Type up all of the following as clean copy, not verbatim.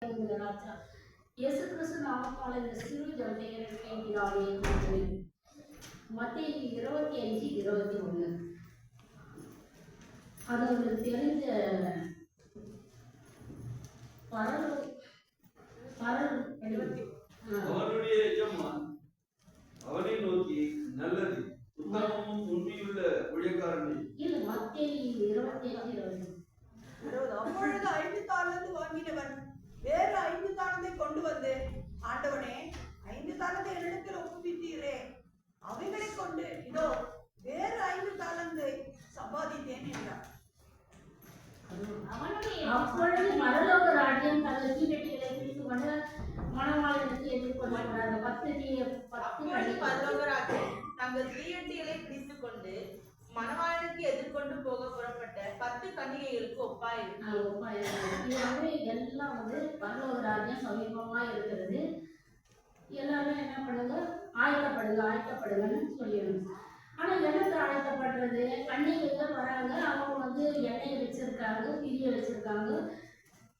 ராஜா இயேசு கிறிஸ்து நாமத்தால் இந்த சிறு ஜெபத்தினாலே மத்தேயு 25:21 அது உங்களுக்கு தெரிஞ்ச அவனுடைய எஜமான் அவனை நோக்கி நல்லது உத்தமமும் உண்மையுள்ள ஊழியக்காரனே. இல்ல மத்தேயு 25:20. அப்பொழுது 5 தாலந்து வாங்கினவன் வேறு 5 தாலந்தை கொண்டு வந்து, ஆண்டவனே, 5 தாலந்தை என்னிடத்தில் ஒப்புவித்தீரே, அவைகளை கொண்டு இதோ வேறு 5 தாலந்தை சம்பாதித்தேன் என்றார். அப்பொழுது பரலோக ராஜ்யம் தங்கள் தீவெட்டிகளை பிடித்து கொண்டு மணவாளனுக்கு எதிர்கொள்கிறார். 10 பரலோக ராஜ்யம் தங்கள் தீவெட்டிகளை பிடித்துக் கொண்டு மணவாளனுக்கு எதிர்கொண்டு போக புறப்பட்ட 10 கன்னிகைகளுக்கு ஒப்பாயிருக்கு. இது வந்து எல்லாம் வந்து பரலோக ராஜ்யம் சமீபமா இருக்கிறது. எல்லாரும் என்ன பண்ணுங்க, ஆயத்தப்படுங்கன்னு சொல்லிடணும். ஆனா எனக்கு ஆயத்தப்படுறது, கன்னிகைகள் வராங்க, அவங்க வந்து எண்ணெயை வச்சிருக்காங்க, பிரிய வச்சிருக்காங்க.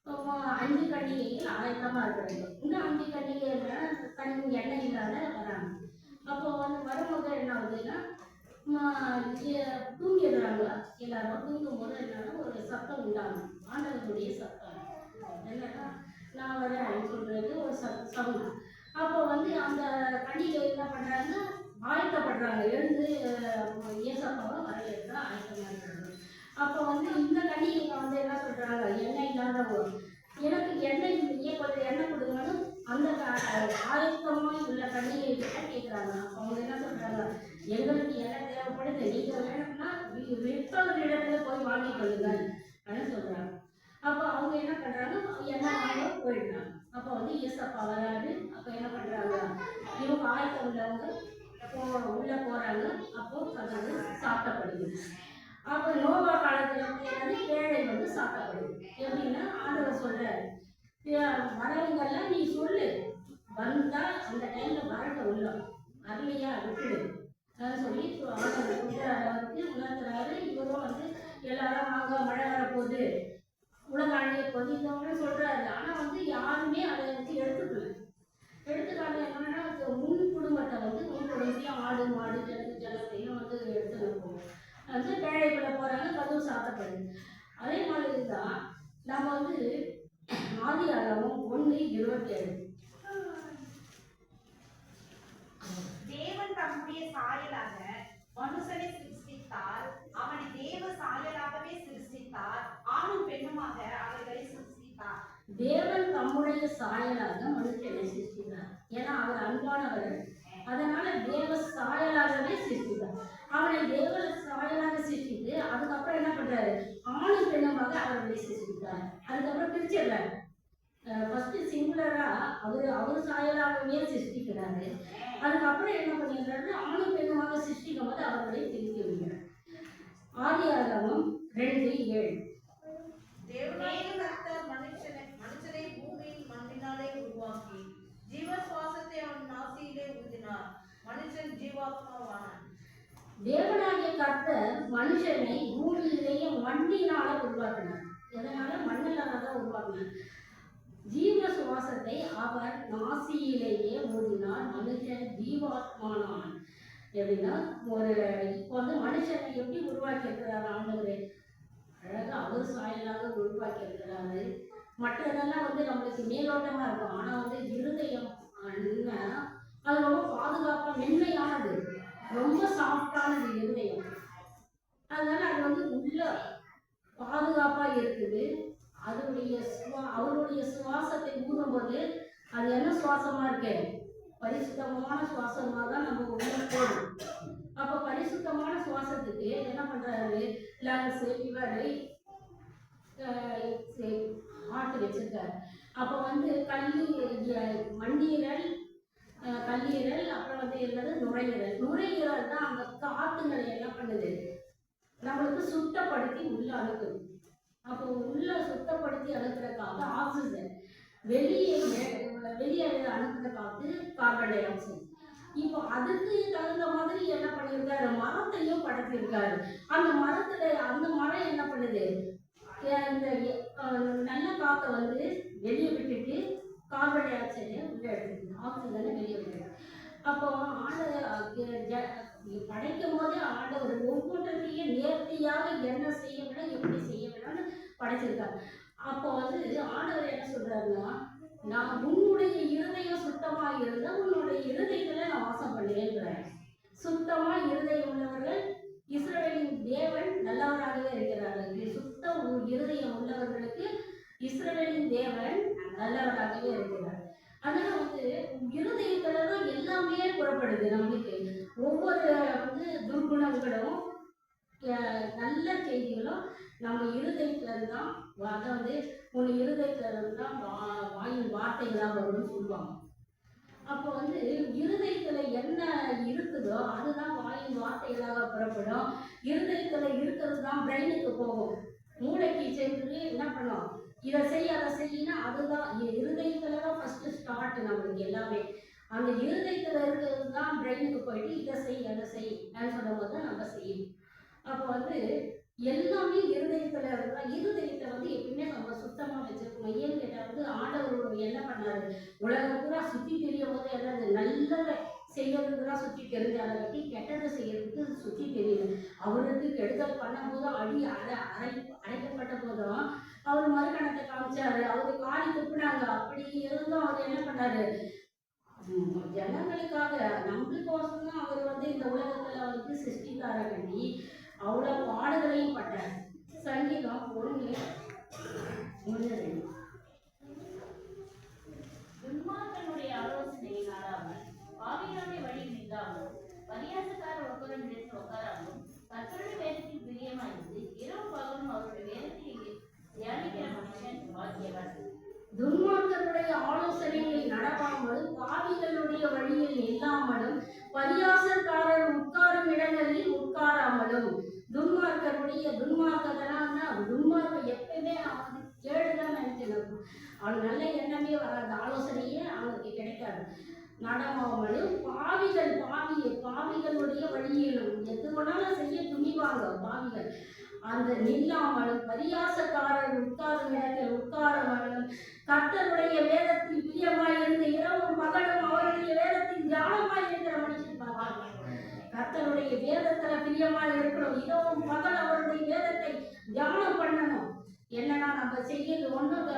5 கன்னிகைகள் ஆயத்தமா இருக்கிறது. இந்த 5 கன்னிகைகள் எண்ணெய் இல்லாத வராங்க. அப்போ வந்து வரும்போது என்ன ஆகுதுன்னா, தூங்கிடுறாங்க. எல்லாரும் தூங்கும் போது என்னன்னா ஒரு சத்தம் உண்டாகும், ஆண்டவருடைய சத்தம். என்னன்னா நான் வரேன் சொல்றது ஒரு சவுண்ட். அப்போ வந்து அந்த கன்னிகை என்ன பண்றாங்க, ஆயத்தப்படுறாங்க, எழுந்து ஏசப்பாவை வரவேற்க ஆயத்தமா இருக்கிறாங்க. அப்போ வந்து இந்த கன்னிகைங்க வந்து என்ன சொல்றாங்க, எண்ணெய் இல்லாதவங்க, எனக்கு எண்ணெய் கொஞ்சம் எண்ணெய் கொடுங்கன்னு அந்த ஆயத்தமா உள்ள கன்னிகை கிட்ட கேட்குறாங்க. அவங்க என்ன சொல்றாங்க, எங்களுக்கு எண்ணெய் தேவைப்படுது, நீங்க வேணும்னா விற்பவரிடத்துல போய் வாங்கி கொள்ளுங்கள் அப்படின்னு சொல்றாங்க. அப்போ அவங்க என்ன பண்றாங்க, எண்ணெய் வாங்க போயிடுறாங்க. அப்போ வந்து ஏசப்பா வராது. அப்போ என்ன பண்றாங்க, இவங்க ஆயத்தம் உள்ளவங்க உள்ள போறாங்க. அப்போ அது சாப்பிடப்படுது. அப்போ நோவா காலத்துல வந்து ஏழை வந்து சாப்பிடப்படுது. எப்படின்னா ஆண்டவர் சொல்றாரு, வரவங்கெல்லாம் நீ சொல்லு, வந்தா அந்த டைம்ல வரட்ட உள்ள வரலையா விட்டுடு சொல்லி ஆண்டவர் வந்து உணர்த்துறாரு. இவரும் வந்து எல்லாரும் வாங்க, மழை வரப்போகுது, உலக அழிய போகுது, இந்த சொல்றாரு. ஆனா வந்து யாருமே அதை வந்து எடுத்துக்காங்க. என்னன்னா முன் குடும்பத்தை வந்து முன் குடும்பத்தையும் ஆடு மாடு ஜலத்தையும் வந்து எடுத்து வைப்போம். வந்து பேழைக்குள்ள போறாங்க, கதவு சாத்தப்படுது. அதே மாதிரி தான் நம்ம வந்து ஆதியாகமம் 1:27 தேவன் தம்முடைய சாயலாக மனுஷனை சிருஷ்டித்தார், அவனை தேவ சாயலாகவே சிருஷ்டித்தார், ஆணும் பெண்ணுமாக அவர்களை சிருஷ்டித்தார். தேவன் தம்முடைய சாயலாக மனுஷனை சிருஷ்டித்தார். ஏன்னா அவர் அன்பானவர், அதனால தேவ சாயலாகவே சிருஷ்டித்தார். அவனை தேவ சாயலாக சிருஷ்டித்து அதுக்கப்புறம் என்ன பண்றாரு, ஆணும் பெண்ணுமாக அவர்களை சிருஷ்டித்தார். அதுக்கப்புறம் பிரிச்சிடுறாரு. ஃபர்ஸ்ட் சிங்குலரா அவர் சாயலாகவே சிருஷ்டிக்கிறாரு. அதுக்கப்புறம் என்ன பண்ணிடுறாரு, ஆணும் பெண்ணுமாக சிருஷ்டிக்கும் போது அவர்களை பிரித்து விடுகிறார். ஆதியாகமம் 2:7 மனுஷனை பூமியின் மண்ணினாலே உருவாக்கி ஜீவ சுவாசத்தை அவன் நாசியிலே ஊதினார், மனுஷன் ஜீவாத்மாவானான். தேவனாகிய கர்த்தர் மனுஷனை பூமியிலேயே மண்ணினால உருவாக்கினார். எதனால? மண்ணினால தான் உருவாக்கினார். ஜீவ சுவாசத்தை அவர் நாசியிலேயே ஊதினார், மனுஷன் ஜீவாத்மானான். எப்படின்னா இப்போ வந்து மனுஷனை எப்படி உருவாக்கி இருக்கிறார் ஆண்டவர், அழகா அவர் சாயலாக உருவாக்கி இருக்கிறாரு. மற்றதெல்லாம் வந்து நம்மளுக்கு மேலோட்டமா இருக்கும். ஆனா வந்து இருதயம் அது ரொம்ப பாதுகாப்பா மென்மையானது, ரொம்ப சாஃப்டானது இருதயம். அதனால அது வந்து உள்ள பாதுகாப்பா இருக்குது. அவருடைய சுவாசத்தை ஊதும்போது அது என்ன சுவாசமா இருக்கு, பரிசுத்தமான சுவாசமாக தான் நம்ம உள்ள போடும். அப்போ பரிசுத்தமான சுவாசத்துக்கு என்ன பண்றாரு, லங்ஸ் லிவரை ஹார்ட் வச்சிருக்காரு. அப்போ வந்து மண்ணீரல், கல்லீரல், அப்புறம் வந்து என்னது நுரையீரல் தான் அந்த காத்துங்களை என்ன பண்ணுது, நம்மளுக்கு சுத்தப்படுத்தி உள்ள அனுப்புது. அப்போ உள்ள சுத்தப்படுத்தி அனுப்புறதுக்காக ஆக்சிஜன், வெளியே அனுப்புற காத்து கார்பன் டை ஆக்சைடு. இப்போ அதுக்கு தகுந்த மாதிரி என்ன பண்ணியிருக்காரு, மரத்தையும் படைத்திருக்காரு. அந்த மரம் என்ன பண்ணுது, இந்த நல்ல காற்றை வந்து வெளியே விட்டுட்டு கார்பன் டை ஆக்சைடை உள்ள எடுத்துக்கணும், ஆக்சிஜனை வெளியே விடுறது. அப்போ படைக்கும் போது ஆண்டவர் ஒவ்வொன்றையும் நேர்த்தியாக என்ன செய்ய வேணும், எப்படி செய்ய வேணும்னு படைச்சிருக்காரு. அப்போ வந்து ஆண்டவர் என்ன சொல்றாருன்னா, நான் உன்னுடைய இருதயம் சுத்தமா இருந்தா உன்னுடைய இருதயத்துல நான் வாசம் பண்ணுவேன். சுத்தமா இருதயம் உள்ளவர்கள் இஸ்ரவேலின் தேவன் நல்லவராகவே இருக்கிறார்கள். சுத்த இருதயம் உள்ளவர்களுக்கு இஸ்ரவேலின் தேவன் நல்லவராகவே இருக்கிறார். அதனால வந்து இருதயத்துலதான் எல்லாமே புறப்படுது. நம்மளுக்கு ஒவ்வொரு வந்து துர்குணங்களும் நல்ல செய்திகளும் நம்ம இருதயத்துல இருந்தான். அதை வந்து உன் இருதயத்துல இருந்தான் வாயின் வார்த்தைகளாக வரும்னு சொல்லுவாங்க. அப்போ வந்து இருதயத்துல என்ன இருக்குதோ அதுதான் வாயின் வார்த்தைகளாக புறப்படும். இருதயத்துல இருக்கிறது தான் பிரெயினுக்கு போகும், மூளைக்கு சென்று என்ன பண்ணும், இதை செய் அதை செய்யினா அதுதான் இருதயத்துல தான் ஃபர்ஸ்ட் ஸ்டார்ட் நம்மளுக்கு எல்லாமே. அந்த இருதயத்துல இருக்கிறது தான் பிரெயினுக்கு போயிட்டு இதை செய் அதை செய் சொல்லும் போது தான் நம்ம செய்யணும். அப்போ வந்து எல்லாமே இருதயத்துல இருந்தா இருதயத்தை வந்து எப்பயுமே நம்ம சுத்தமா வச்சிருக்கணும். ஏன்னு கேட்டா வந்து ஆண்டவர் என்ன பண்ணாரு, உலகம் பூரா சுத்தி தெரியும் போது என்னது நல்லதை செய்யறதுக்கு தான் சுத்தி தெரிஞ்சால கட்டி கெட்டதை செய்யறதுக்கு சுத்தி தெரியல. அவருக்கு கெடுதல் பண்ணும் போதும் அடைக்கப்பட்ட போதும் அவர் மறுகணத்தை காமிச்சாரு, அவரு காரி துப்புனாங்க. அப்படி இருந்தும் அவர் என்ன பண்ணாரு, ஜனங்களுக்காக நம்மளுக்கோசம் தான் அவர் வந்து இந்த உலகத்துல வந்து சிருஷ்டிக்கார கட்டி அவ்வளவு பாடுகளையும் பட்டார். சங்கீதம் 1:1. துன்மார்க்கனுடைய ஆலோசனையை நாடாமல் பாவிகளுடைய வழி நின்றாமல் பரியாசக்கார ஒருவரிடத்தில் உட்காராமலும் கர்த்தருடைய வேதத்தில் பிரியமாயிருந்து இரவு பகலும் அவருடைய வேதத்தில் தியானிக்கிற மனுஷன் பாக்கியவன். துன்மார்க்கருடைய ஆலோசனைகளில் நடவாமலும் பாவிகளுடைய வழியில் இல்லாமலும் பரியாசக்காரர் உட்காரும் இடங்களில் உட்காராமலும். துன்மார்க்கம் எப்பயுமே அவனுக்கு கேடுதான் நினைச்சிருக்கும். அவன் நல்ல எண்ணமே வராது, ஆலோசனையே அவனுக்கு கிடைக்காது. நடவாமலும் பாவிகளுடைய வழியிலும் எது வேணாலும் செய்ய துணிவாங்க பாவிகள். அந்த நில்லாமலும் பரியாசக்காரர் உட்காரும் இடத்தில் உட்காராமலும் கர்த்தருடைய வேதத்தில் பிரியமாயிருந்து இரவும் பகலும் அவருடைய வேதத்தில் தியானமாய் இருக்கிற மனுஷன் பார்ப்பாங்க. கர்த்தருடைய வேதத்துல பிரியமாய் இருக்கணும், இரவும் பகல் அவருடைய வேதத்தை தியானம் பண்ணணும். என்னன்னா நம்ம செய்யறது ஒன்றும்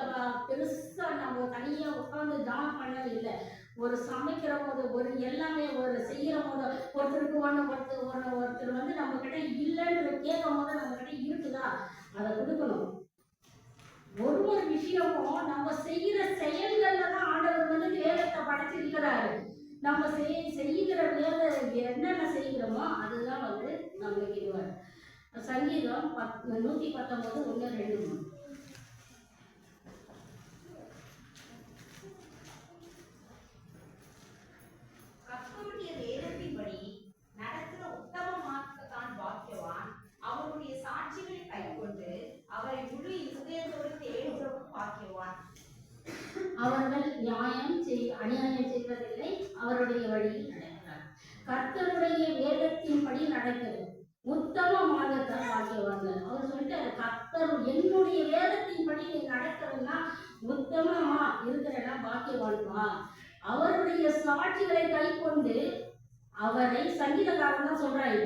பெருசா நம்ம தனியா உட்கார்ந்து தியானம் பண்ணது இல்லை. ஒரு சமைக்கிற போது ஒரு எல்லாமே ஒரு செய்யற போது ஒருத்தருக்கு ஒருத்தர் வந்து நம்ம கிட்ட இல்லைன்ற கேட்கும் போது நம்ம கிட்ட இருக்குதா அதை கொடுக்கணும். ஒரு விஷயமும் நம்ம செய்யற செயல்கள்ல தான் ஆண்டவர் வந்து வேதத்தை படைச்சிருக்கிறாரு. நம்ம செய்கிற வேத என்னென்ன செய்கிறோமோ அதுதான் வந்து நம்மளுக்கு இதுவார். சங்கீதம் 119 1 2. கர்த்தருடைய வேதத்தின்படி நடக்கிற உத்தமமானதான் பாக்கியவான். அவருடைய சாட்சிகளை கைக்கொண்டு அவரை முழு இருதயத்தோடு தேடுகிறவன் பாக்கியவான். அவர்கள் அநியாயம் செய்வதில்லை, அவருடைய வழியில் நடக்கிறார். கர்த்தருடைய வேதத்தின்படி நடக்கிறது உத்தமமானதான் பாக்கியவான்கள். அவர் சொல்லிட்டு கர்த்தர் என்னுடைய வேதத்தின்படி நீ நடக்கிறதுனா உத்தமமா இருக்கிறனா பாக்கியவான்மா. அவருடைய சாட்சிகளை கை கொண்டு அவரை சங்கீதக்காரன் தான் சொல்றாங்க,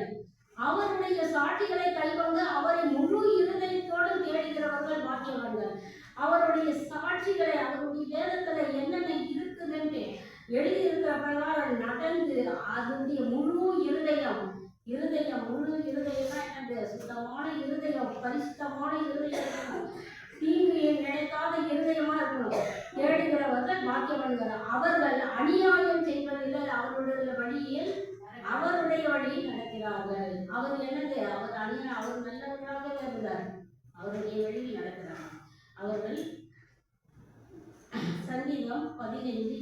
அவருடைய சாட்சிகளை கை கொண்டு அவரை முழு இருதயத்தோடு தேடுகிறவர்கள் பாக்கியவான்கள். அவருடைய சாட்சிகளை அவருடைய வேதத்துல என்னென்ன இருக்குதுன்னு எழுதியிருக்கிற பிரகாரம் நடந்து அதனுடைய முழு இருதயம் முழு இருதயம்னா என்னது, சுத்தமான இருதயம், பரிசுத்தமான இருதயம், தீங்கு நினைக்காத இருதயமா இருக்கணும். தேடுகிறவர்கள் பாக்கியவான்கள். அவர்கள் அநியாயம் செய்வதில்லை, அவருடைய வழியில் நடக்கிறார்கள். அவர் என்னது, அவர் நல்லவராகவே இருந்தார், அவருடைய வழியில் நடக்கிறார். அவர்கள் சங்கீதம் 15:2.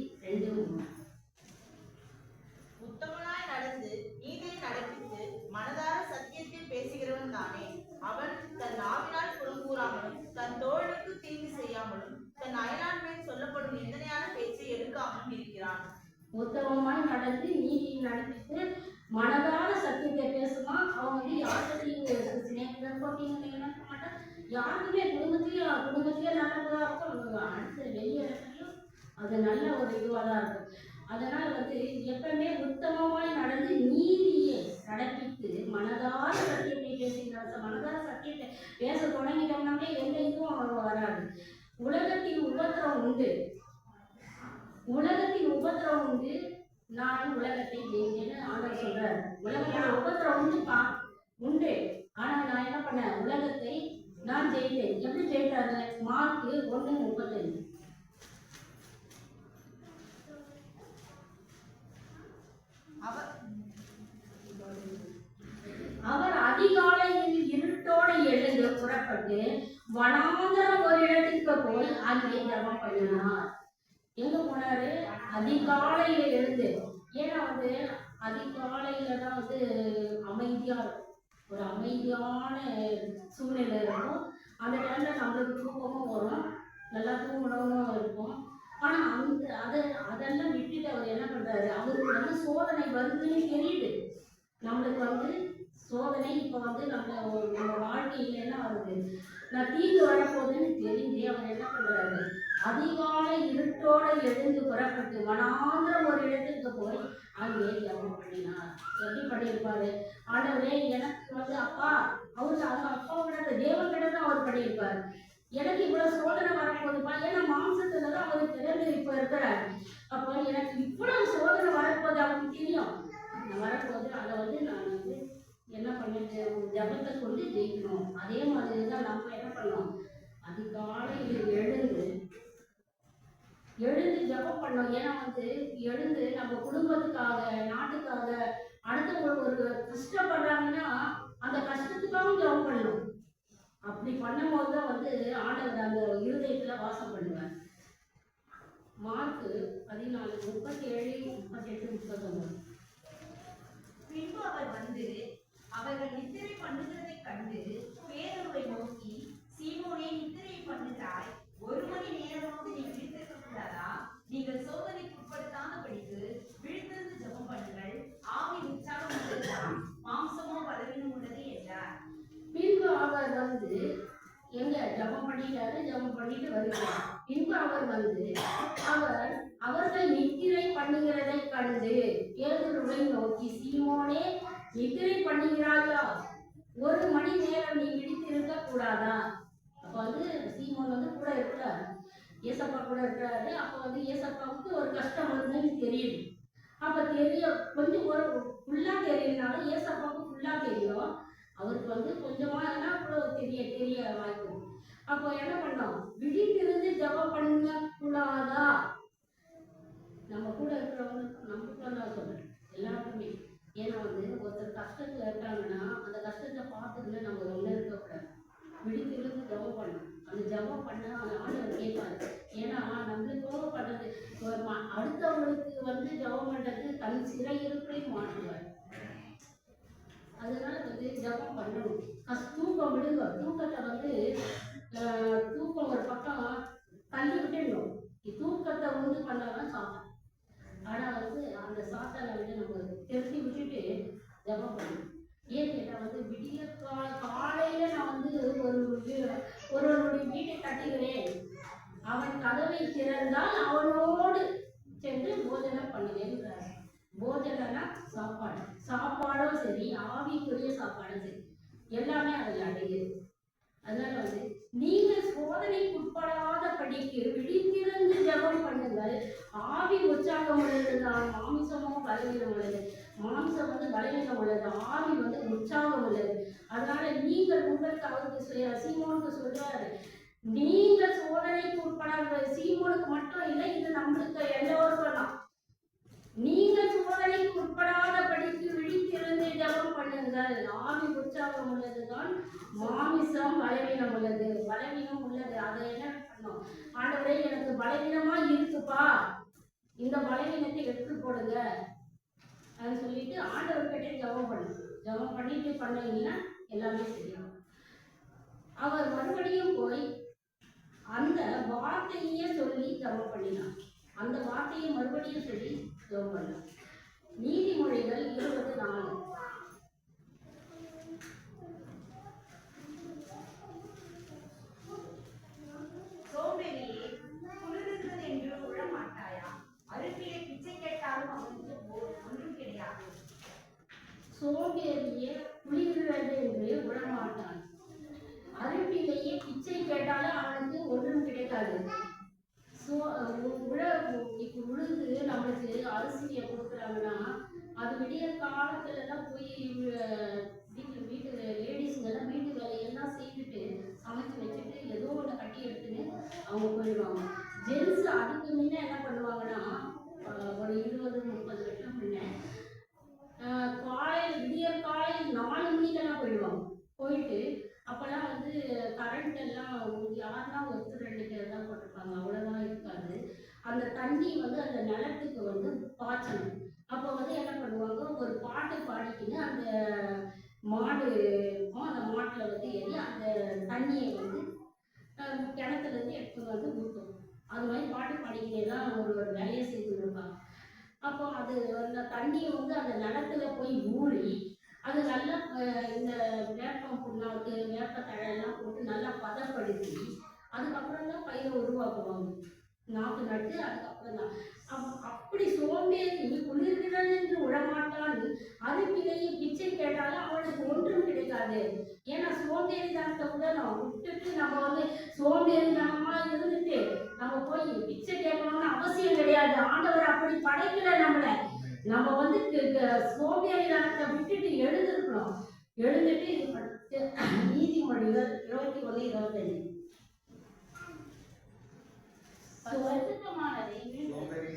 உத்தமனாய் நடந்து நீதியை நடப்பித்து மனதார சத்தியத்தில் பேசுகிறவன் தானே. அவன் தன் நாவினால் புறங்கூறாமலும் தன் தோழனுக்கு தீங்கு செய்யாமலும் தன் அயலான் மேல் சொல்லப்படும் நிந்தனையான பேச்சை எடுக்காமலும் இருக்கிறான். உத்தமமாய் நடந்து நீதியை நடப்பித்து மனதார சத்தியத்தை பேசுவான். அவன் வந்து யாருக்கையும் நினைக்க மாட்டான். யாருக்குமே குடும்பத்திலேயே நல்லதா இருக்கும். அடுத்த வெளியே இடத்துலையும் அது நல்ல ஒரு இதுவாக தான் இருக்கும். அதனால் வந்து எப்பவுமே உத்தமமாய் நடந்து நீதியை நடப்பித்து மனதார சத்தியத்தை பேசுகிறார். மனதார சத்தியத்தை பேச தொடங்கிட்டோம்னாலே எந்த இதுவும் வராது. உலகத்தின் உபத்திரம் உண்டு, உலகத்தின் உபத்திரம் உண்டு, நான் உலகத்தை ஜெயித்தேன்னு ஆண்டவர் சொல்றாரு. உலகத்தோட உபத்திரம் உண்டு, ஆனா நான் என்ன பண்ணேன், உலகத்தை நான் ஜெயித்தேன். எப்படி ஜெயித்தாரு? மார்க் 1:35. அவர் அதிகாலையில் இருட்டோடு எழுந்து புறப்பட்டு வனாந்தரம் ஒரு இடத்துக்கு போய் அங்கே ஜெபம் பண்ணினார். எங்க போனாரு? அதிகாலையில எழுந்து. ஏன்னா வந்து அதிகாலையில தான் வந்து அமைதியா இருக்கும், ஒரு அமைதியான சூழ்நிலை இருக்கும். அந்த டைம்ல நம்மளுக்கு தூக்கமும் வரும், நல்லா தூங்கணும்னு இருக்கும். ஆனா அதெல்லாம் விட்டுட்டு அவர் என்ன பண்றாரு, அவருக்கு வந்து சோதனை வருதுன்னு தெரியுது. நம்மளுக்கு வந்து சோதனை இப்போ வந்து நம்ம வாழ்க்கையில என்ன வருது, நான் தீங்கு வரப்போகுதுன்னு தெரிஞ்சு அவர் என்ன பண்றாரு, அதிகாலை இருட்டோட எழுந்து புறப்பட்டு வனாந்திரம் ஒரு இடத்துக்கு போய் அங்கே ஜெபம் பண்ணினார். எப்படி பண்ணியிருப்பாரு? ஆண்டவரே எனக்கு வந்து அப்பா, அவங்க அப்பாவோட தேவன் கிட்ட தான் அவர் பண்ணியிருப்பாரு. எனக்கு இவ்வளவு சோதனை வரப்போகுதுப்பா, ஏன்னா மாம்சத்துல தான் அவருக்கு திறந்து இப்போ இருக்கிறார். அப்போ எனக்கு இவ்வளவு சோதனை வரப்போகுது அவருக்கு தெரியும். வரப்போகுது, அதை வந்து நான் வந்து என்ன பண்ணிட்டு ஜபத்தை கொண்டு ஜெயிக்கணும். அதே மாதிரி தான் நம்ம என்ன பண்ணோம், அதிகாலையில் எழுந்து ஜபம் பண்ணோம். ஏன்னா வந்து எழுந்து நம்ம குடும்பத்துக்காக, நாட்டுக்காக, அடுத்தவங்களுக்கு ஒரு கஷ்டப்படுறாங்கன்னா அந்த கஷ்டத்துக்காகவும் ஜபம் பண்ணணும். அப்படி பண்ணும்போது தான் வந்து ஆண்டவர் அந்த இருதயத்துல வாசம் பண்ணுவார். மார்க் 14:37-38. பின்பு அவர் வந்து அவர்கள் நித்திரை பண்ணுகிறதை கண்டு பேதுருவை நோக்கி, சீமோனே, நித்திரை பண்ணுகிறாய், 1 மணி நேரமாவது நீ விழித்திருக்க கூடாதா? நீங்கள் சோதனைக்கு உட்படுத்தாதபடிக்கு விழித்திருந்து ஜெபம் பண்ணுங்கள். ஆவி உற்சாகம் உள்ளதா, மாம்சமோ பலவீனம் உள்ளது என்றார். பின்பு அவர் வந்து எங்க ஜபம் பண்ணிட்டாரு, ஜபம் பண்ணிட்டு வருகிறார். பின்பு அவர் வந்து அவர்கள் நித்திரை பண்ணுகிறதை கண்டு பேதுருவை நோக்கி, சீமோனே, நித்திரை பண்ணுகிறாயா, 1 மணி நேரம் நீ விழித்திருக்க கூடாதா? அப்ப வந்து சீமோன் வந்து கூட இருக்கிறார், ஏசப்பா கூட இருக்கிறாரு. அப்ப வந்து ஏசப்பாவுக்கு ஒரு கஷ்டம் வருதுன்னு தெரியுது. அப்ப கொஞ்சம் ஒரு ஃபுல்லா தெரியலனாலும் ஏசப்பாவுக்கு ஃபுல்லா தெரியும், அவருக்கு வந்து கொஞ்சமா கூட தெரிய வாய்ப்பு. அப்போ என்ன பண்ணோம், விழித்திருந்து ஜபம் பண்ண கூடாதா? நம்ம கூட இருக்கிறவங்களுக்கு, நமக்குள்ள தான் சொல்றேன், எல்லாருக்குமே. ஏன்னா வந்து ஒருத்தர் கஷ்டத்துல இருக்காங்கன்னா அந்த கஷ்டத்தை பார்த்துட்டு நம்ம ஒண்ணு இருக்கக்கூடாது, விழித்திருந்து ஜபம் பண்ணணும். அந்த ஜபம் பண்ண ஆண்டவர் கேட்பாரு. ஏன்னா நம்மளுக்கு கோபப்படுறது, அடுத்தவங்களுக்கு வந்து ஜபம் பண்றது தன் சிறையிருப்பையும் மாற்றுவார். அதனால வந்து ஜபம் பண்ணணும். தூக்கம் விடுங்க, தூக்கத்தை வந்து தூக்கம் ஒரு பக்கம் தள்ளி விட்டுடணும். தூக்கத்தை உண்டு பண்ணாதான் சாப்பிடும். ஆனா வந்து அந்த சாத்தானை வந்து நம்ம திருத்தி விட்டுட்டு ஜபம் பண்ணணும். ஏன் கேட்டா வந்து விடிய காலையில நான் வந்து ஒருவனுடைய வீட்டை கட்டுகிறேன், அவன் கதவை திறந்தால் அவனோடு சென்று போஜனம் பண்ணுவேன். போஜனம்னா சாப்பாடும் சரி, ஆவிக்குரிய சாப்பாடும் சரி, எல்லாமே அதில் அடையுது. அதனால வந்து நீங்கள் சோதனைக்கு உட்படாத படிக்கு விழித்திருந்து ஜபம் பண்ணுங்கள். ஆவி உற்சாகம் உள்ளதுதான், மாமிசமோ பலவீனம் உள்ளது. மாம்சம் வந்து பலவீனம் உள்ளது, ஆவி வந்து உற்சாகம் உள்ளது. அதனால நீங்கள் உங்களுக்கு, அவருக்கு சீமோனுக்கு சொல்றாரு, நீங்கள் சோதனைக்கு உட்படாத. சீமோனுக்கு மட்டும் இல்லை, இது நம்மளுக்கு எல்லோருக்கும் தான். நீங்கள் சோதனைக்கு உட்படாத படிக்கு விழித்திருந்து ஜபம் பண்ணுங்கள். ஆவி உற்சாகம் உள்ளதுதான், மாமிசம் பலவீனம் உள்ளது. பலவீனம் உள்ளது, அதை என்ன பண்ணோம், ஆண்டவரே எனக்கு பலவீனமா இருக்குப்பா, இந்த பலவீனத்தை எடுத்து போடுங்க அப்படின்னு சொல்லிட்டு ஆண்டவர்கிட்ட ஜபம் பண்ணணும். ஜபம் பண்ணிட்டு பண்ணீங்கன்னா எல்லாமே தெரியும். அவர் மறுபடியும் போய் அந்த வார்த்தையே சொல்லி ஜபம் பண்ணினார். அந்த வார்த்தையை மறுபடியும் சொல்லி ஜபம் பண்ணார். நீதிமொழிகள் 24. சோம்பேறியே, குளிர்கிறது என்று உழமாட்டார், விடிய காலத்துல எல்லாம் போய் வீட்டு லேடிஸுங்கெல்லாம் வீட்டு வேலையெல்லாம் செய்துட்டு சமைச்சு வச்சுட்டு ஏதோ ஒன்று கட்டி எடுத்துன்னு அவங்க போயிடுவாங்க. ஜென்ஸ் அதுக்கு முன்னே என்ன பண்ணுவாங்கன்னா ஒரு 20-30 வருஷம் முன்னே காலையில் விடிய காலையில் 4 மணிக்கெல்லாம் போயிடுவாங்க. போயிட்டு அப்போல்லாம் வந்து கரண்ட் எல்லாம் யாருன்னா ஒருத்தர் 2 பேர் தான் போட்டிருப்பாங்க, அவ்வளோதான் இருக்காது. அந்த தண்ணி வந்து அந்த நிலத்துக்கு வந்து பாய்ச்சணும். அப்போ வந்து என்ன பண்ணுவாங்க, ஒரு பாட்டு பாடிக்கின்னு அந்த மாடு இருக்கும், அந்த மாட்டில் வந்து ஏறி அந்த தண்ணியை வந்து கிணத்துலேருந்து எடுத்து வந்து ஊற்றும். அது மாதிரி பாட்டு பாடிக்கிட்டே தான் ஒரு வேலையை செய்து இருப்பாங்க. அப்போ அது அந்த தண்ணியை வந்து அந்த நிலத்துல போய் ஊறி அது நல்லா இந்த வேப்பம் புண்ணாக்கு வேப்பத்தழையெல்லாம் போட்டு நல்லா பதப்படுத்தி அதுக்கப்புறம் தான் பயிரை உருவாக்குவாங்க. நாற்று நட்டு அதுக்கப்புறம் தான் அப்படி சோம்பேறி குளிர்கிறது என்று உழமாட்டான் அதுக்கிடையே பிச்சை கேட்டாலும் அவனுக்கு ஒன்றும் கிடைக்காது. ஏன்னா சோம்பேறி தனத்தை உடனும் விட்டுட்டு நம்ம வந்து சோம்பேறி தனமா இருந்துட்டு நம்ம போய் பிச்சை கேட்கணும்னு அவசியம் கிடையாது. ஆண்டவர் அப்படி படைக்கல நம்மள. நம்ம வந்து சோம்பேறி தனத்தை விட்டுட்டு எழுந்திருக்கணும். எழுந்துட்டு இது படிச்சு நீதிமொழிகள் 21-25 வருத்தமானதை சோம்பேறி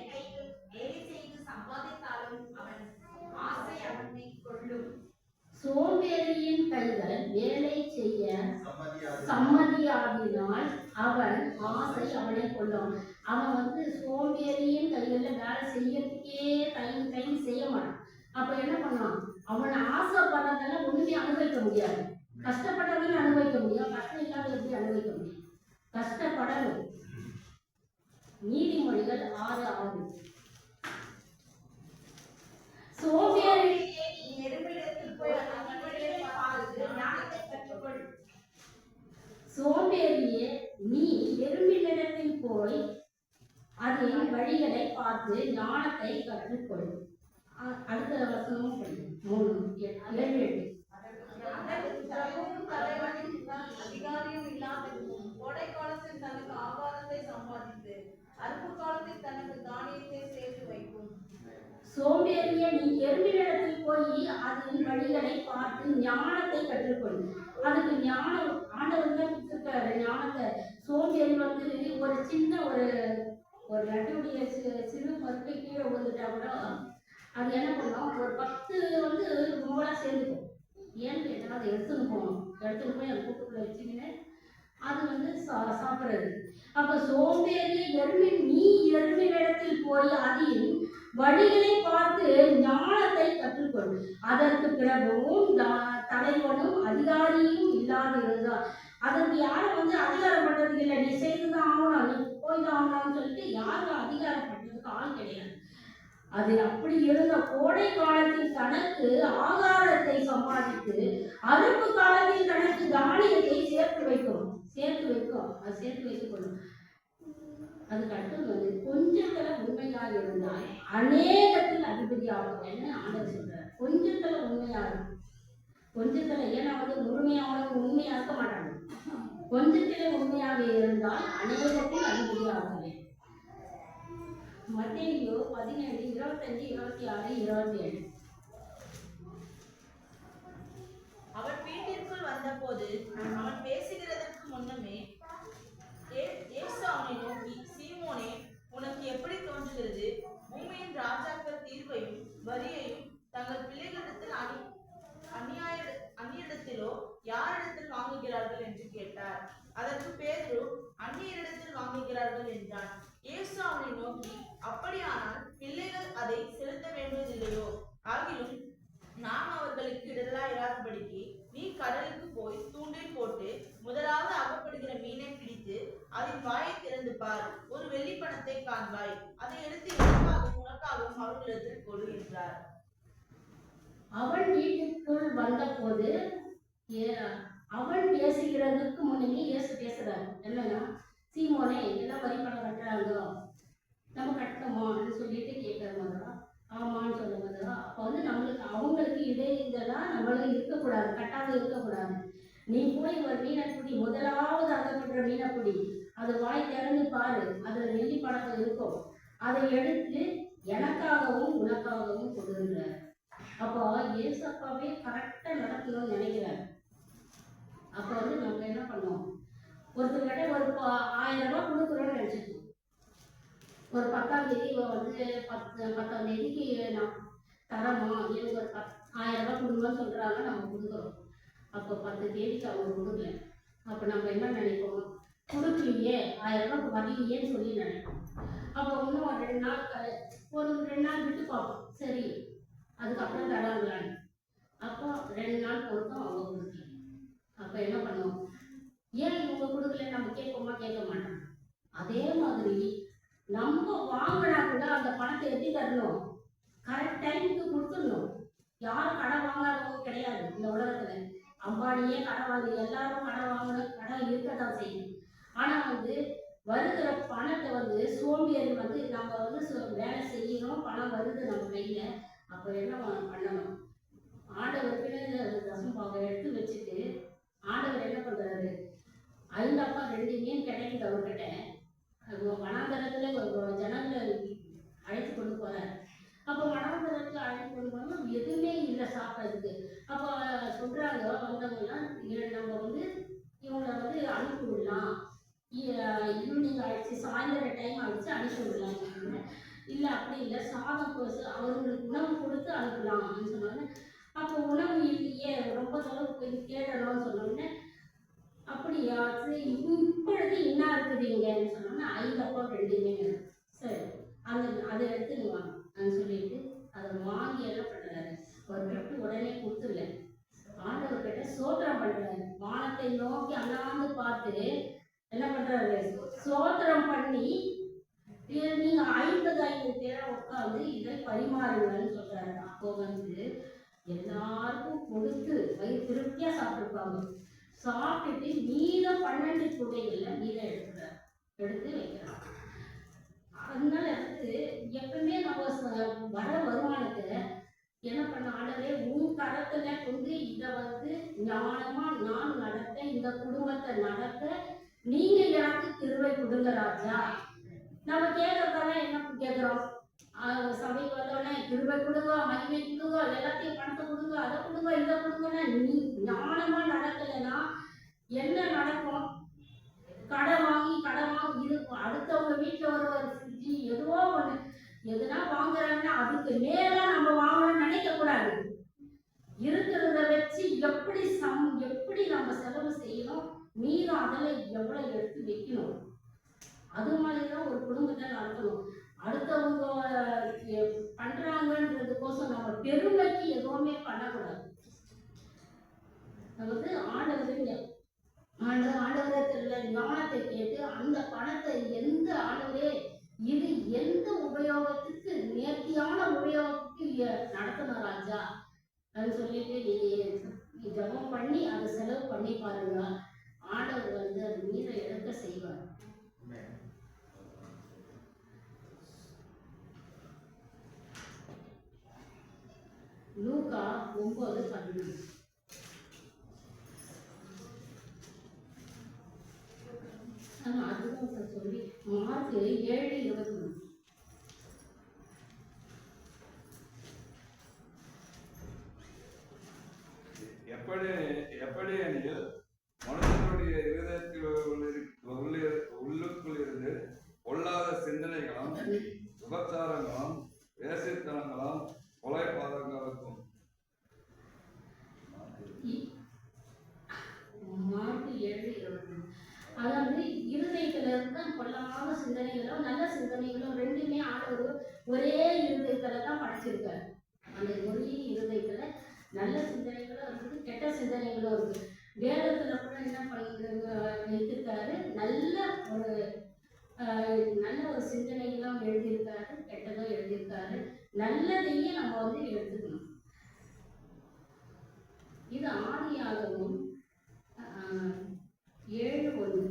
கையில் வேலை செய்து சம்பாதித்தாலும் அவன் ஆசை அவனை கொள்ளும். சோம்பேறியின் கைகள் வேலை செய்ய சம்மதியாகினால் அவன் ஆசை அவனை கொள்ளும். அவன் வந்து சோம்பேறியின் கைகளில் வேலை செய்யறதுக்கே டைம் செய்ய மாட்டான். அப்ப என்ன பண்ணுவான், அவனை ஆசைப்படுறதெல்லாம் ஒண்ணுமே அனுபவிக்க முடியாது. கஷ்டப்பட்டவங்க அனுபவிக்க முடியும், கஷ்டம் இல்லாத எப்படி அனுபவிக்க முடியும்? கஷ்டப்படணும். நீதிமொழிகள் 6:6 சோம்பேறியே நீ எறும்பிடத்தில் போய் அதிபதியை பார்த்து ஞானத்தை கற்றுக்கொள். சோம்பேறியே நீ எறும்பினிடத்தில் போய் அதன் வழிகளை பார்த்து ஞானத்தை கற்றுக்கொள். அடுத்த வசனமும் படிக்கும் 3-7-8 அதற்கு பிரபுவும் தலைவனின் அதிகாரியும் இல்லாததும் கோடை காலத்தில் தனக்கு ஆகாரத்தை சம்பாதித்து அறுப்பு காலத்தில் தனக்கு தானியத்தை சேர்த்து வைக்கும். சோம்பேறிய நீ எறும்பினிடத்தில் போய் அதன் வழிகளை பார்த்து ஞானத்தை கற்றுக்கொள். அதுக்கு ஞானம் ஆண்டவர் தான் கொடுத்துருக்காரு ஞானத்தை. சோம்பேறி வந்து ஒரு சின்ன ஒரு நட்டுடைய சிறு பருப்பை கீழே விழுந்துட்டா கூட அது என்ன பண்ணும், ஒரு 10 வந்து ரொம்பலாம் சேர்ந்துக்கும். ஏன்னு கேட்டால் அதை எடுத்துன்னு போகணும். எடுத்துன்னு போய் அந்த கூட்டுக்குள்ளே வச்சுக்கின்னு அது வந்து சாப்பிட்றது. அப்போ சோம்பேறி நீ எறும்பினிடத்தில் போய் அதில் வழிகளை பார்த்து ஞானத்தை கற்றுக்கொள். அதற்கு பிரபுவும் தலைவனும் அதிகாரியும் இல்லாது இருந்தார். அதற்கு யாரும் வந்து அதிகாரம் பண்றதுக்கு இல்லை, நீ செய்துதான் ஆகணும், நீ போய்தான் ஆகணும்னு சொல்லிட்டு யாரும் அதிகாரம் பண்றதுக்கு ஆள் கிடையாது. அது அப்படி இருந்த கோடை காலத்தில் தனக்கு ஆகாரத்தை சம்பாதித்து அறுப்பு காலத்தில் தனக்கு தானியத்தை சேர்த்து வைக்கும். அது சேர்த்து வைத்துக் கொள்ளும். அதுக்கு அடுத்தது வந்து கொஞ்சத்துல உண்மையாக இருந்தால் அநேகத்தில் அதிபதி ஆகும் ஆண்டவர் சொல்றார். கொஞ்சத்துல உண்மையாக கொஞ்சத்துல, ஏன்னா வந்து முழுமையானவங்க உண்மையா இருக்க மாட்டாங்க. கொஞ்சத்திலே உண்மையாக இருந்தால் அநேகத்தில் அதிபதி ஆகுவேன். மத்தேயு 17:25-26-27 அவன் வீட்டிற்குள் வந்தபோது அவன் பேசுகிறதற்கு முன்னமே இயேசு அவனை நோக்கி, சீமோனே, உனக்கு எப்படி தோன்றுகிறது? பூமியின் ராஜாக்கள் தீர்வையும் வரியையும் தங்கள் பிள்ளைகளிடத்தில் அந்நியரிடத்திலோ யாரிடத்தில் வாங்குகிறார்கள் என்று கேட்டார். அதற்கு பேதுரு, அந்நியரிடத்தில் வாங்குகிறார்கள் என்றான். இயேசு அவனை நோக்கி, அப்படியானால் பிள்ளைகள் அதை செலுத்த வேண்டுவதில்லையோ? ஆகிலும் நாம் அவர்களுக்கு இடலாயிராதபடிக்கு நீ கடலுக்கு போய் தூண்டில் போட்டு முதலாவது அகப்படுகிற மீனை பிடித்து அதன் வாயை திறந்து பார். ஒரு வெள்ளி பணத்தை காண்பாய். அதை எடுத்து எனக்காகவும் உனக்காகவும் அவர்களிடத்தில் கொடு என்றார். அவன் வீட்டுக்குள் வந்தபோது அவன் பேசுகிறதுக்கு முன்னே இயேசு பேசுறாரு. என்னன்னா, சீமோனே, எல்லாம் வரி பணம் கட்டுறாங்க, நம்ம கட்டணுமான்னு சொல்லிட்டு கேட்கறமாதிரா, ஆமான்னு சொல்ல மாதிரா. அப்போ வந்து நம்மளுக்கு அவங்களுக்கு இதெல்லாம் நம்மளுக்கு இருக்கக்கூடாது, கட்டாத இருக்கக்கூடாது. நீ போய் ஒரு மீனைக்குடி, முதலாவது அகப்படுற மீனைக்குடி, அது வாய் திறந்து பாரு, அதில் வெள்ளி பணம் இருக்கும். அதை எடுத்து எனக்காகவும் உனக்காகவும் கொடுன்றார். அப்போ ஏசப்பாவே கரெக்டாக நடக்கணும்னு நினைக்கிறார். அப்போ வந்து நம்ம என்ன பண்ணோம், ஒருத்தர்கிட்ட ஒரு 1000 ரூபாய் கொடுக்குறோன்னு நினச்சிக்கோ. ஒரு 10ஆம் தேதி வந்து 10ஆம் தேதிக்கு நான் தரமா எனக்கு ஒரு 1000 ரூபாய் கொடுங்கன்னு சொல்கிறாங்க, நம்ம கொடுக்குறோம். அப்போ 10 தேதிக்கு அவங்க கொடுக்கல. அப்போ நம்ம என்ன நினைப்போம், கொடுக்கலையே 1000 ரூபாய்க்கு வரலையேன்னு சொல்லி நினைப்போம். அப்போ இன்னும் ஒரு 2 நாள் ஒரு 2 நாள் விட்டு பார்ப்போம், சரி அதுக்கப்புறம் தராங்களான்னு. அப்போ 2 நாள் பொறுத்தும் அவங்க கொடுக்கல. அப்போ என்ன பண்ணுவோம், ஏன் இவங்க கொடுக்கல நம்ம கேட்போமா, கேட்க மாட்டோம். அதே மாதிரி நம்ம வாங்கினா கூட அந்த பணத்தை எப்படி தரணும், கரெக்ட் டைமுக்கு கொடுத்துடணும். யாரும் கடன் வாங்காதவங்க கிடையாது இந்த உலகத்துல. அம்பானியே கடன் வாங்கி, எல்லாரும் கடன் வாங்கணும், கடன் இருக்கதான் செய்யும். ஆனா வந்து வருகிற பணத்தை வந்து சோம்பேறி வந்து நம்ம வந்து வேலை செய்யணும், பணம் வருது நம்ம கையில. அப்போ என்ன பண்ணணும், ஆண்டவருக்கு ரசம் பாவை எடுத்து வச்சுட்டு ஆண்டவர் என்ன பண்றாரு, 5 அப்பா 2 மீன் கிடைக்குது அவர்கிட்ட. வனாந்தரத்துல ஜனங்களை அழைத்து கொண்டு போறாரு. அப்போ வனாந்தரத்துல அழைத்து கொண்டு போனோம், எதுவுமே இல்லை சாப்பிட்றதுக்கு. அப்போ சொல்றாங்க வந்தவங்கலாம், நம்ம வந்து இவங்களை வந்து அனுப்பி விடலாம், ஈவினிங் ஆயிடுச்சு, சாயந்தரம் டைம் ஆயிடுச்சு, அனுப்பி விடலாம். இல்லை அப்படி இல்லை, சாதம் அவங்களுக்கு உணவு கொடுத்து அனுப்பலாம் அப்படின்னு சொன்னாங்க. அப்போ உணவு இல்லையே, ரொம்ப தொலைவு போய் கேட்டணும்னு சொன்னோடனே, அப்படியா சரி இப்பொழுது என்ன இருக்குதுங்கன்னு சொன்னோன்னா 5 அப்பா 2 மீன். சரி அதை எடுத்துன்னு வாங்க சொல்லிட்டு அதை வாங்கி என்ன பண்ணுறாரு, ஒரு கட்டு உடனே கொடுத்துடல, ஆண்டவர்கிட்ட சோத்திரம் பண்ணுறாரு. வானத்தை நோக்கி அண்ணாந்து பார்த்து என்ன பண்ணுறாரு, சோத்திரம் பண்ணி நீங்கள் 50 பேரை உட்காந்து இதை பரிமாறுங்கன்னு சொல்கிறாரு. அப்போ வந்து எல்லாருக்கும் கொடுத்து வயிறு திருப்தியாக சாப்பிட்டுருப்பாங்க. சாப்பிட்டுட்டு மீதம் 12 குடைகளில் மீதம் எடுத்து வைக்கிறாங்க. அதனால வந்து எப்பவுமே நம்ம வர வருமானத்தை என்ன பண்ண, ஆண்டவரே உன் கரத்துல கொண்டு இதை வந்து ஞானமா நான் நடத்த, இந்த குடும்பத்தை நடத்த நீங்க எனக்கு கிருபை கொடுங்க ராஜா. நம்ம கேட்கறதெல்லாம் என்ன கேட்கிறோம், சபைக்கு வந்தோடனே கிருபை கொடுங்க, மகிமை கொடுங்க, எல்லாத்தையும் பணத்தை கொடுங்க, அதை கொடுங்க, இதை கொடுங்கன்னா நீ ஞானமா நடக்கலைன்னா என்ன நடக்கும், கடன் வாங்கி இது அடுத்தவங்க வீட்டில் ஒரு ஃப்ரிட்ஜி எதுவோ ஒன்று எதுனா வாங்குறாங்கன்னா அதுக்கு மேலே நம்ம வாங்கணும்னு நினைக்கக்கூடாது. இருக்கிறத வச்சு எப்படி நம்ம செலவு செய்யணும், மீதம் அதில் எவ்வளோ எடுத்து வைக்கணும், அது மாதிரி தான் ஒரு குடும்பத்தை நடத்தணும். அடுத்தவங்க பண்றாங்கன்றதுக்கோசம் நம்ம பெருமைக்கு எதுவுமே பண்ணக்கூடாது. நமக்கு ஆண்டவரே தெரியல ஞானத்தை கேட்டு அந்த பணத்தை எந்த ஆண்டவரே இது எந்த உபயோகத்துக்கு நேர்த்தியான உபயோகத்துக்கு நடத்தணும் ராஜா அப்படின்னு சொல்லிட்டு நீ ஜபம் பண்ணி அதை செலவு பண்ணி பாருங்க, ஆண்டவர் வந்து அது மீத எடுக்க செய்வார். லூக்கா 9:11. அதுதான் சொல்லி மார்க் 7:23. எப்படி எனில் மனுஷனுடைய இருதயத்தில் உள்ளுக்குள் இருந்து பொல்லாத சிந்தனைகளும் விபச்சாரங்களும் வேசித்தனங்களும் கொலைபாதங்களுக்கும். மார்க் 7:23. அதாவது இருதயத்துல இருந்து பொல்லாத சிந்தனைகளும் நல்ல சிந்தனைகளும் ரெண்டுமே ஆண்டவர் ஒரே இருதயத்துல தான் படைச்சிருக்காரு. அந்த ஒரே இருதயத்துல நல்ல சிந்தனைகளும் இருக்குது, கெட்ட சிந்தனைகளும் இருக்கு. வேதத்துல கூட என்ன வைத்திருக்காரு, நல்ல ஒரு சிந்தனைகளும் எழுதியிருக்காரு, கெட்டதும் எழுதியிருக்காரு. நல்லதையே நம்ம வந்து எடுத்துக்கணும். இது ஆதியாகமம் 7:1.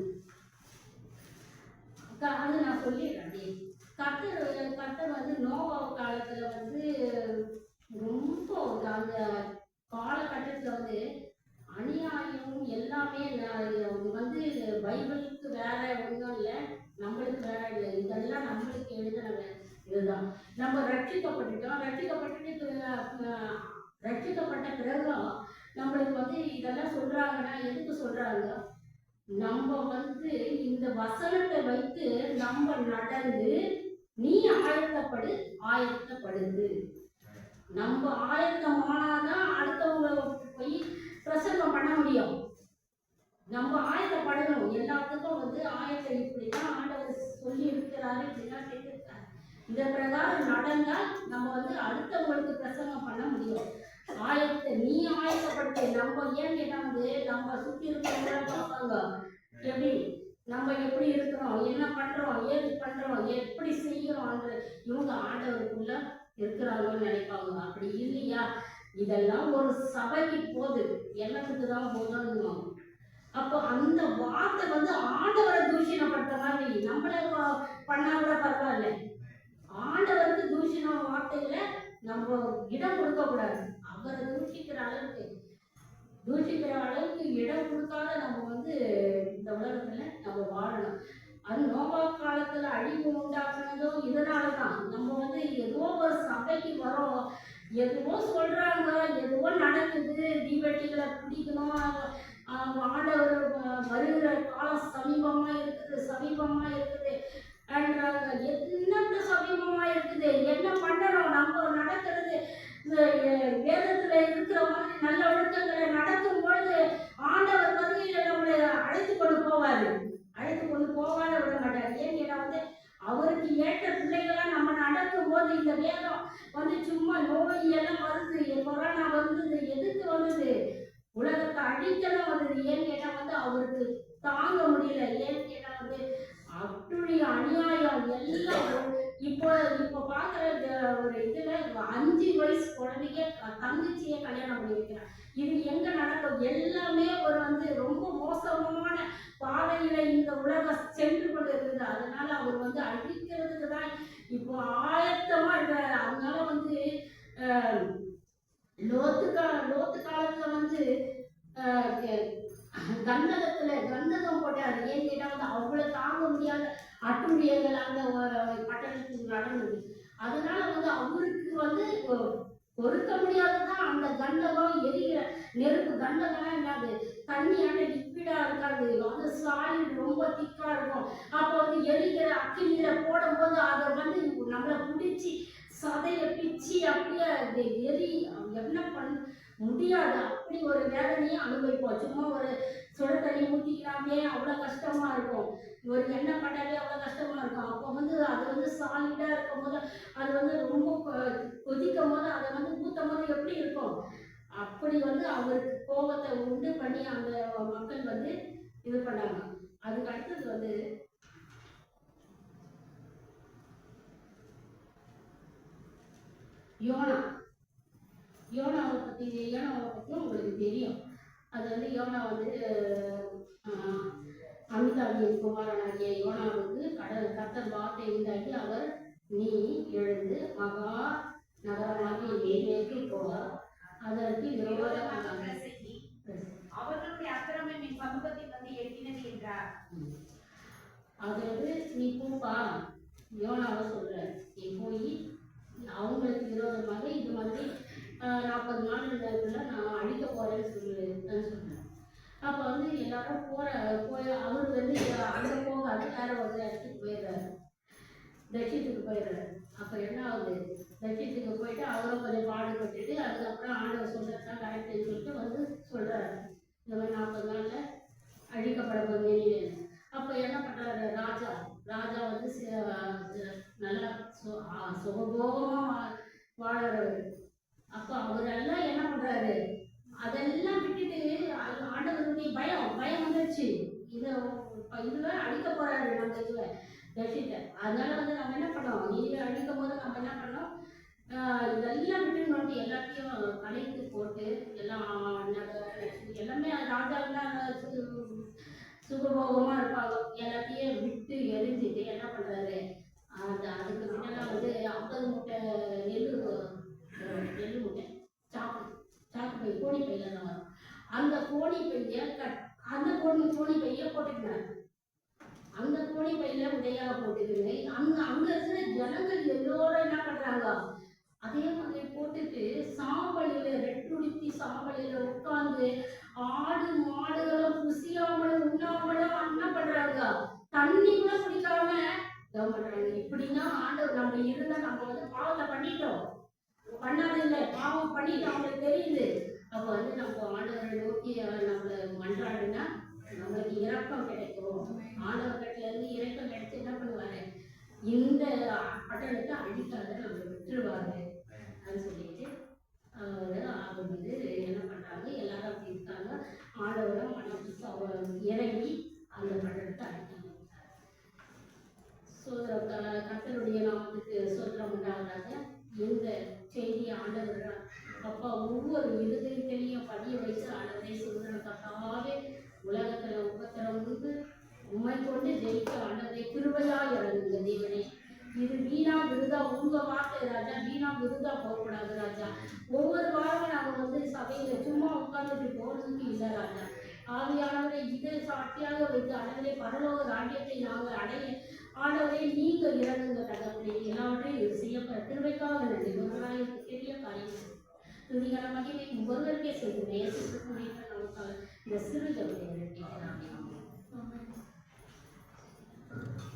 அது நான் சொல்லிடுறேன். கர்த்தர் வந்து நோவா காலத்துல வந்து ரொம்ப அந்த காலகட்டத்தில் வந்து அநியாயம் எல்லாமே வந்து பைபிளுக்கு வேற ஒன்றும் இல்லை, நம்மளுக்கு வேற இல்லை, இதெல்லாம் நம்மளுக்கு எழுதினவன். இது இதுதான். நம்ம ரட்சிக்கப்பட்டுட்டோம். ரட்சிக்கப்பட்ட பிறகும் நம்மளுக்கு வந்து இதெல்லாம் சொல்றாங்கன்னா எதுக்கு சொல்றாங்க? நம்ம வந்து இந்த வசனத்தை வைத்து நம்ம நடந்து நீ ஆயத்தப்படுது. நம்ம ஆயத்தமானாதான் அடுத்தவங்க போய் பிரசங்கம் பண்ண முடியும். நம்ம ஆயத்தப்படணும். எல்லாத்துக்கும் வந்து ஆயத்தம் இப்படிதான் ஆண்டவர் சொல்லி இருக்கிறாரு, இப்படிதான் கேட்டிருக்காரு. இந்த பிரகாரம் நடந்தால் நம்ம வந்து அடுத்தவங்களுக்கு பிரசங்கம் பண்ண முடியும். நீ ஆயத்தப்படுத்து. நம்ம ஏன் கேட்டா வந்து நம்ம சுத்தி இருக்கிறவங்க பார்ப்பாங்க, எப்படி நம்ம எப்படி இருக்கிறோம், என்ன பண்றோம், ஏது பண்றோம், எப்படி செய்யறோம், இவங்க ஆண்டவருக்குள்ள இருக்கிறாங்கன்னு நினைப்பாங்க. அப்படி இல்லையா? இதெல்லாம் ஒரு சபைக்கு போகுது, எல்லாத்துக்கு தான் போதும். அப்போ அந்த வார்த்தை வந்து ஆண்டவரை தூஷணப்படுத்த மாதிரி நம்மள பண்ணா கூட பரவாயில்ல. ஆண்டவருக்கு தூஷண வார்த்தையில நம்ம இடம் கொடுக்க கூடாது. அவரை தூஷிக்கிற அளவுக்கு இடம் கொடுக்காத நம்ம வந்து இந்த உலகத்துல நம்ம வாழணும். அது நோவா காலத்துல அழிவு உண்டாக்குனதும் இதனாலதான். நம்ம வந்து ஏதோ ஒரு சபைக்கு வரோம், எதுவோ சொல்றாங்க, எதுவோ நடக்குது, தீவெட்டிகளை பிடிக்கணும், ஆண்டவர் வருகிற காலம் சமீபமா இருக்குது என்றாங்க. என்ன சமீபமா இருக்குது, என்ன பண்ணணும், நம்ம நடக்கிறது வேதத்துல இருக்கிற மாதிரி நல்ல ஒழுக்கங்களை நடக்கும் பொழுது ஆண்டவர் வருகையில நம்மளை அழைத்து கொண்டு போவாத விட மாட்டார். ஏன் கேட்டா வந்து அவருக்கு ஏற்ற பிள்ளைகளா நம்ம நடக்கும் போது இந்த வேதம் வந்து சும்மா நோய் எல்லாம் வருது, கொரோனா வந்தது, எதுக்கு வந்தது? உலகத்தை அழிக்கலாம் வந்தது. ஏன்னு கேட்டா வந்து அவருக்கு தாங்க முடியல. ஏன்னு கேட்டா வந்து அட்டுழிய அநியாயம் எல்லாம். இப்போ பாக்குற ஒரு இதுல 5 வயசு குழந்தைய தங்கச்சியே கல்யாணம் பண்ணி வைக்கிறான். இது எங்க நடக்கும்? எல்லாமே ஒரு வந்து ரொம்ப மோசமான பாதையில இந்த உலகம் சென்று கொண்டு இருக்குது. அதனால அவர் வந்து அழிக்கிறதுக்கு தான் இப்போ ஆயத்தமா இருக்கிறாரு. அதனால வந்து லோத்து காலத்துல வந்து கந்தகம் போட்டாரு. ஏன் கேட்டா வந்து அவ்வளவு தாங்க முடியாத அட்டுழியங்கள் அந்த பட்டணத்துக்கு நடந்தது. அதனால வந்து அவருக்கு வந்து பொறுக்க முடியாதுதான் அந்த கந்தகம் எரிகிற நெருப்பு. கந்தகம்லாம் என்னது? தண்ணியான லிக்விடா இருக்காது, அது சாலிட் ரொம்ப திக்கா இருக்கும். அப்போ வந்து எரிகிற அக்கினியில போடும்போது அதை வந்து நம்மளை பிடிச்சி சதையை பிச்சு அப்படியே எரி என்ன பண்ண முடியாது. அப்படி ஒரு வேதனையை அனுபவிப்போம். சும்மா ஒரு சுட தண்ணி ஊற்றிக்கலாமே அவ்வளோ கஷ்டமா இருக்கும், ஒரு எண்ணெய் பண்ணாலே அவ்வளோ கஷ்டமா இருக்கும். அப்போ வந்து அது வந்து சாலிடா இருக்கும் போது, அது வந்து ரொம்ப கொதிக்கும் போது, அதை வந்து ஊற்றும் போது எப்படி இருக்கும்? அப்படி வந்து அவருக்கு கோபத்தை உண்டு பண்ணி அந்த மக்கள் வந்து இது பண்ணாங்க. அதுக்கு அடுத்தது வந்து யோனாவை பற்றி உங்களுக்கு தெரியும். அது வந்து யோனா வந்து அமிதாபியின் குமாரனாகிய யோனாவுக்கு கர்த்தர் வார்த்தை உண்டாக்கி அவர், நீ எழுந்து மகா நகரமாகிய நினிவேக்கு போ, அதற்கு அவர்களுடைய அக்கிரமம் என் சமூகத்தில் வந்து எட்டினது என்றார். அதாவது நீ போப்பா, யோனாவை சொல்ற, நீ போய் அவங்களுக்கு விரோதமாக இது மாதிரி 40 நாளுக்குள்ள நான் அழிக்க போறேன்னு சொல்றேன். அப்போ வந்து எல்லாரும் போய் அவர் வந்து அங்கே போகாது, வேற ஒரு இடத்துக்கு போயிடுறாரு, தட்சித்துக்கு போயிடுறாரு. அப்போ என்ன ஆகுது? தட்சித்துக்கு போயிட்டு அவரும் கொஞ்சம் பாடுபட்டுட்டு அதுக்கப்புறம் ஆண்டவர் சொல்றதுதான் கரெக்டுன்னு சொல்லிட்டு வந்து சொல்றாரு, இந்த மாதிரி 40 நாள்ல அழிக்கப்பட போகுது. அப்போ என்ன பண்றாரு? ராஜா வந்து நல்லா சுகபோகமா வாழறவர். அப்போ அவரெல்லாம் என்ன பண்றாரு? அதெல்லாம் விட்டுட்டு ஆண்டவருடைய பயம் வந்துருச்சு. இதுல அழிக்க போறாரு நம்ம இதுல தட்சித்த. அதனால வந்து நம்ம என்ன பண்ணோம்? இது அழிக்கும் போது நம்ம என்ன பண்ணோம்? இதெல்லாம் விட்டுன்னு எல்லாத்தையும் கலைத்து போட்டு எல்லாமே ராஜாலாம் சுகபோகமா இருப்பாங்க, எல்லாத்தையும் விட்டு எரிஞ்சுட்டு என்ன பண்றாரு? அதுக்கு முன்னெல்லாம் வந்து 50 மூட்டை நெல் மூட்டை சாக்கு பை, கோணி பையில தான் வரும். அந்த கோணி பைய கோணி பைய போட்டுக்கினார். அந்த கோணி பையில உடையாக போட்டுக்கின்னு அங்க இருக்கிற ஜனங்கள் எல்லோரும் என்ன பண்றாங்க, அதே மாதிரி போட்டுட்டு சாம்பலில ரெட்டுடுத்தி சாம்பலில உட்கார்ந்து ஆடு மாடுகளும் புசியாமலும் உண்ணாமலும் என்ன பண்றாங்க, தண்ணி கூட குடிக்காம ஜெபம் பண்றாங்க. இப்படின்னா ஆண்டவர் நம்ம இருந்தா நம்ம வந்து பாவத்தை பண்ணிட்டோம், பண்ணாதில்லை பாவம் பண்ணிட்டு அவங்களுக்கு தெரியுது. அப்ப வந்து நம்ம ஆண்டவரை நோக்கி நம்மள மன்றாடுனா நம்மளுக்கு இரக்கம் கிடைக்கும். ஆண்டவர் கட்டில இருந்து இரக்கம் கிடைச்சு என்ன பண்ணுவாரு, இந்த பட்டணத்தை அழிக்காத நம்ம விட்டுருவாரு அப்படின்னு சொல்லிட்டு அவர் வந்து என்ன பண்றாங்க, எல்லாரும் அப்படி இருக்காங்க. ஆண்டவரை மனம் இறங்கி அந்த பட்டணத்தை அழிக்க கர்த்தருடைய நாமத்துக்கு சொல்றோம் உண்டாவதாக. இந்த செய்தி ஆண்டவர் அப்பா ஒவ்வொரு இருதயத்திலையும் பதிய வைத்து ஆண்டவரை சொல்றோம். கர்த்தாவே உலகத்துல உபத்திரம் உண்டு, உண்மை கொண்டு ஜெயிக்க ஆண்டவரை கிருபையா இறங்குங்க தேவனே. இது வீணா விருதா உங்க வார்த்தை ராஜா, வீணா விருதா போகக்கூடாது ராஜா. ஒவ்வொரு வாரமும் நாங்கள் வந்து சபையில சும்மா உட்கார்ந்துட்டு போறதுக்கு இல்லை ராஜா. ஆவியானவரை இதை சாட்சியாக வைத்து ஆண்டவரை பரலோக ராஜ்யத்தை நாங்கள் அடைய ஆண்டவரை நீங்க இறங்குங்க தகவலை எல்லாவற்றையும் செய்ய திருவைக்காக நன்றி. ஒருவராய் பெரிய காரியம் துணிகர மகிமை ஒருவருக்கே செய்து நேசிக்கக்கூடிய நமக்காக இந்த சிறு ஜபத்தை